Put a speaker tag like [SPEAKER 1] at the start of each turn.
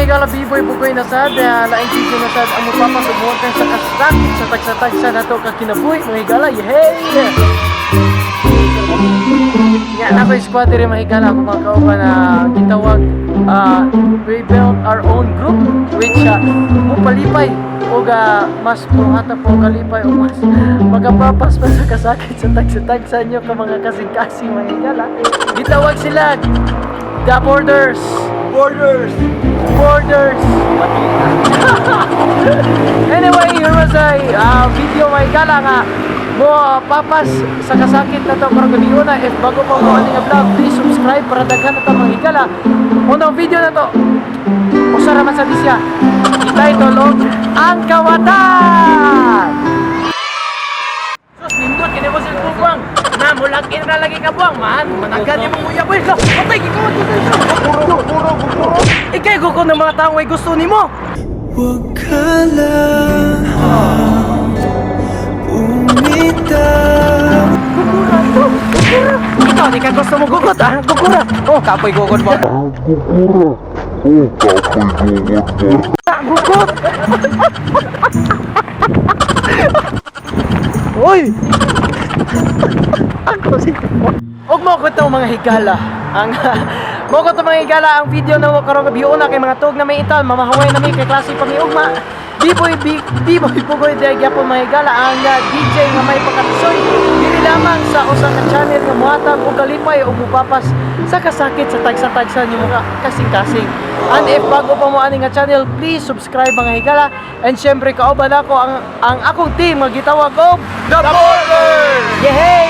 [SPEAKER 1] higala biboy bugoy na sad laing video na sad ang mapapasubuhan kang sa kasakit sa tagsatag sa nato ka kinabuhi mga higala yehey. Yan ako squad rin mga higala ako mga kauban na gitawag we built our own group which mupalipay o mas puhata po kalipay o mas magapapas pa sa kasakit sa tagsatag sa inyo ka mga kasing-kasing mga higala. Gitawag sila The Borders. Anyway, here was a video may gala nga mo papas sa kasakit na to karong gabi una. If bago pa mo aning vlog, please subscribe para daghan na to mga higala. Unang video na to usara man sa disya ititlog ang kawatan. Sus nindot kini mo sila buwang na mulagin na lagi ka buwang man managan yung mga boy ka patay gikaw puro ikay ko ng mga taong ay gusto nimo.
[SPEAKER 2] Huwag ka lang umitaw.
[SPEAKER 1] Ikaw di ka gusto mo gugot gugura. Oh kapoy gugot mo. Gugot. Oy. Ako si og mo ko itong mga higala ang mo ko itong mga higala ang video na mo karong gabi una kay mga tug na may ital mamahaway na may kay klase pamiugma B-boy pugoy dahil po mga higala ang DJ nga may pagkatisoy dili lamang sa usang ka channel nga muhatag o galipay o mupapas sa kasakit sa tagsatag sa inyo mga kasing-kasing. And if bago pa mo aning nga channel, please subscribe mga higala. And syempre kauban ako ang akong team nga gitawag og
[SPEAKER 2] The Borders!
[SPEAKER 1] Yehey!